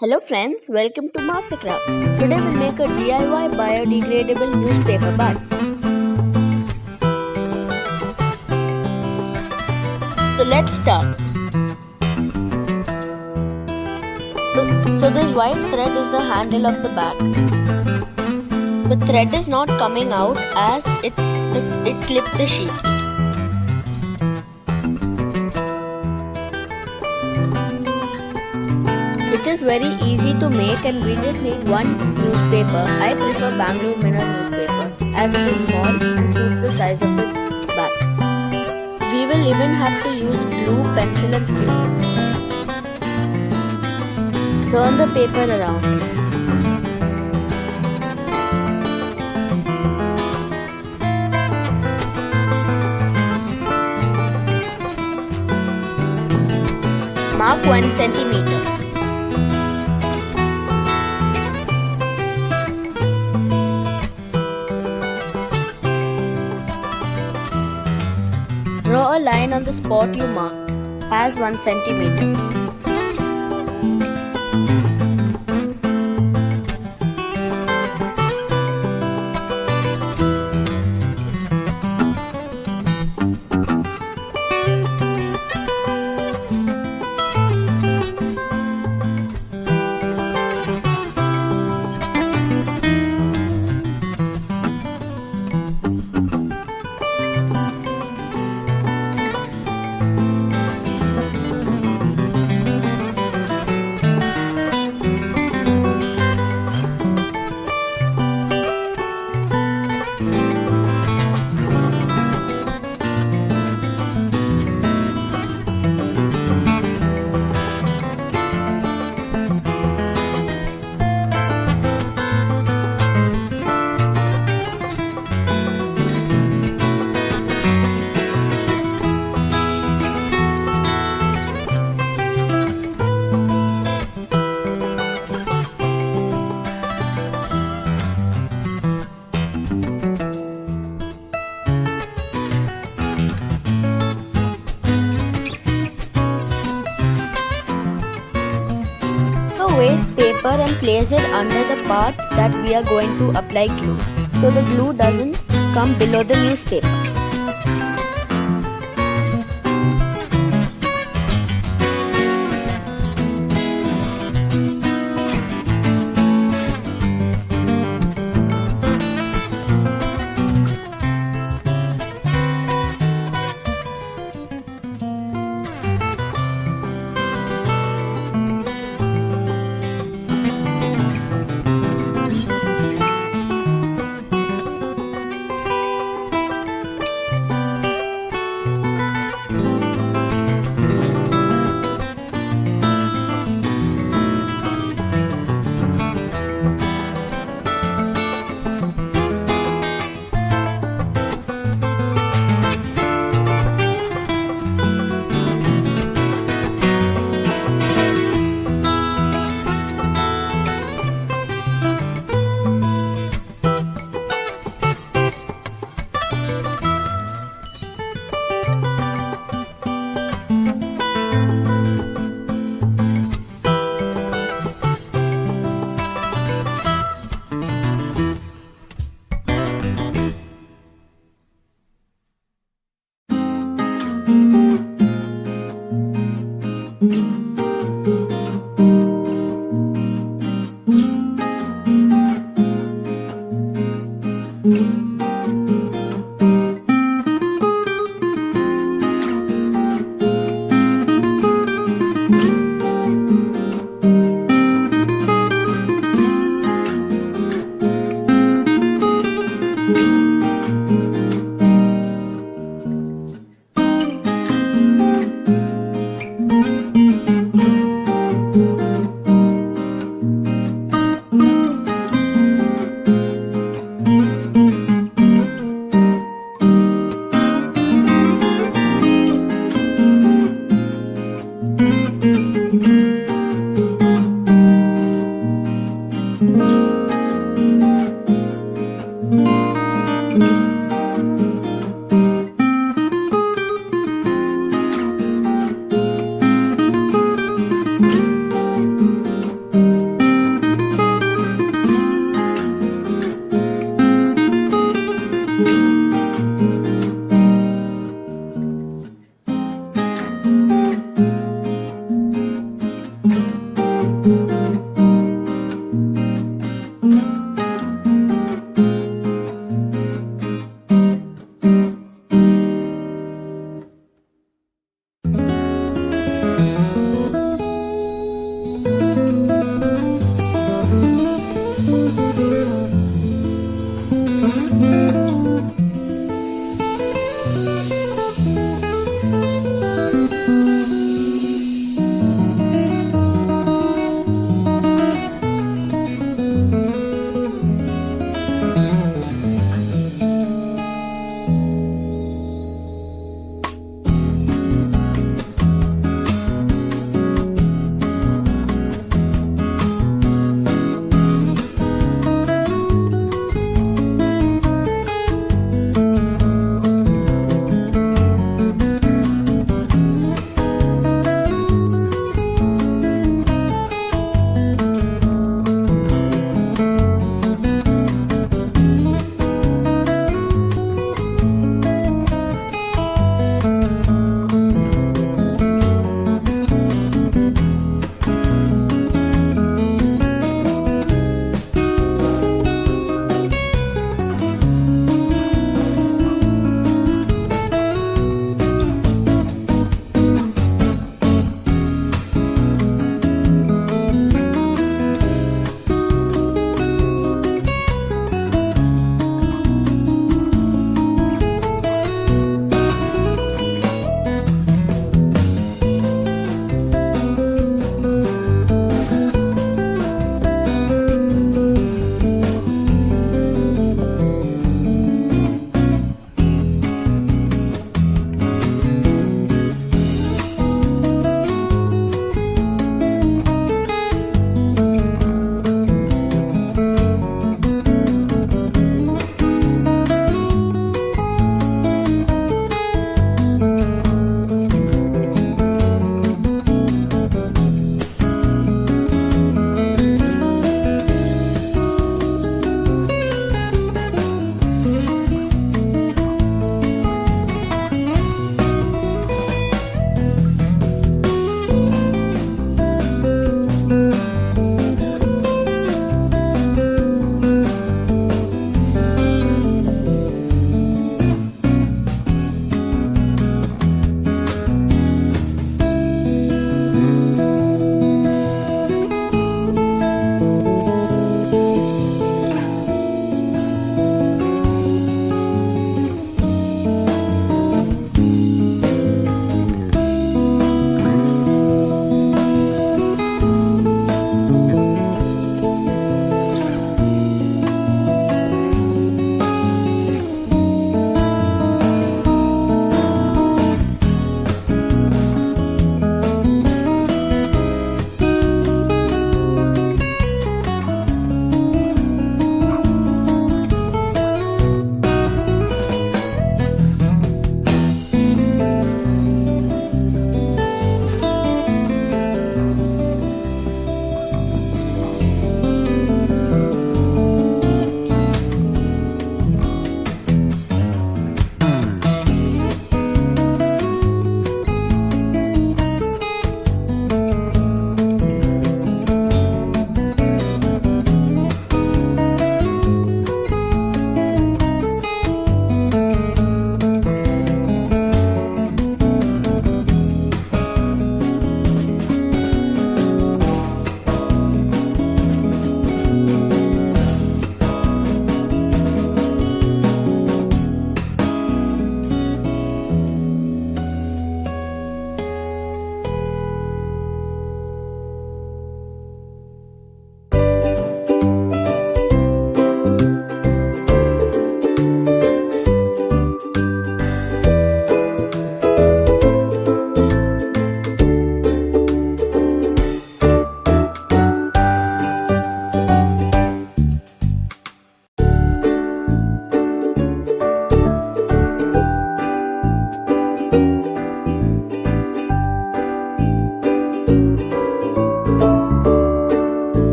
Hello friends, welcome to Mastercrafts. Today we'll make a DIY biodegradable newspaper bag. So let's start. So this white thread is the handle of the bag. The thread is not coming out as it clipped the sheet. It is very easy to make and we just need one newspaper. I prefer Bangalore Mirror newspaper as it is small and suits the size of the bag. We will even have to use glue, pencil and glue. Turn the paper around. Mark 1 centimeter. Draw a line on the spot you marked as 1 centimeter. Waste paper and place it under the part that we are going to apply glue, so the glue doesn't come below the newspaper.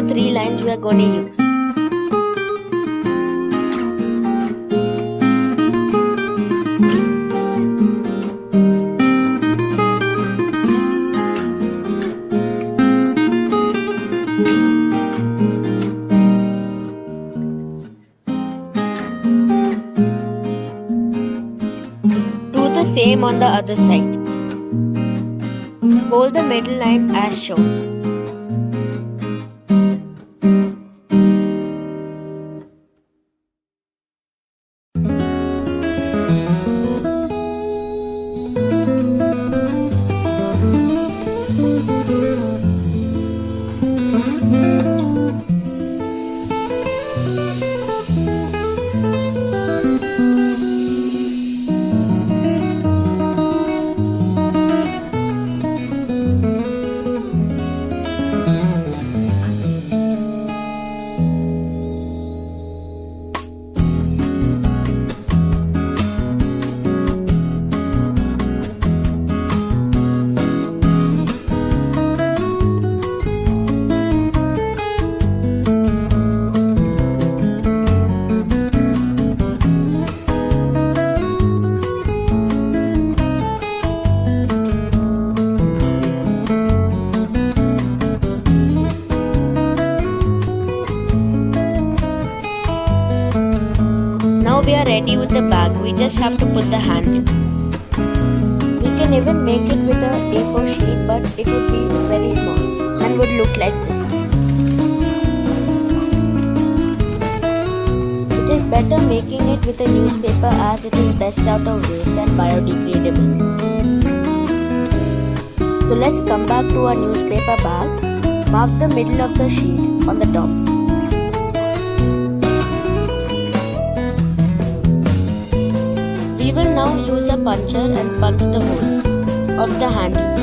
3 lines we are going to use. Do the same on the other side. Hold the middle line as shown. Now we are ready with the bag, we just have to put the handle. We can even make it with a A4 sheet, but it would be very small and would look like this. It is better making it with a newspaper as it is best out of waste and biodegradable. So let's come back to our newspaper bag. Mark the middle of the sheet on the top. We will now use a puncher and punch the holes of the handle.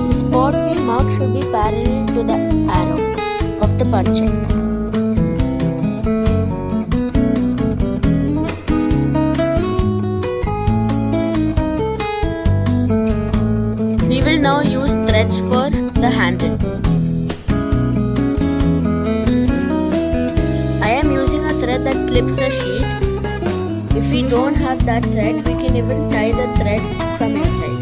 The spot we mark should be parallel to the arrow of the puncher. We will now use threads for the handle. I am using a thread that clips the sheet. If we don't have that thread, we can even tie the thread from inside.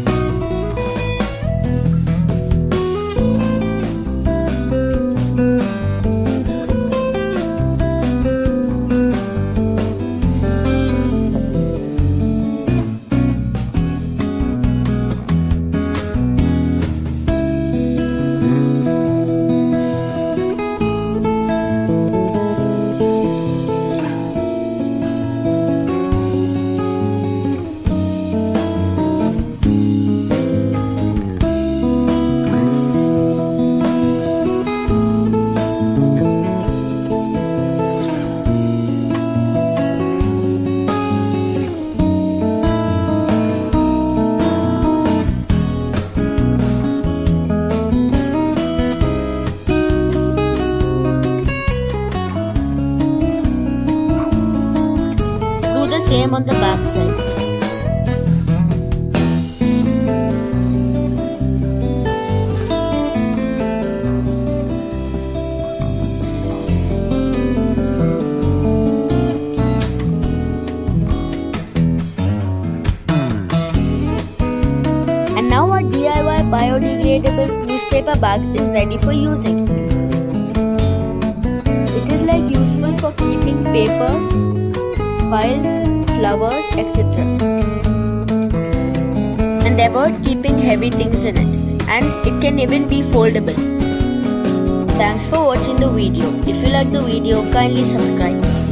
The same on the back side. And now our DIY biodegradable newspaper bag is ready for using. It is like useful for keeping papers, files, flowers, etc. And avoid keeping heavy things in it. And it can even be foldable. Thanks for watching the video. If you like the video, kindly subscribe.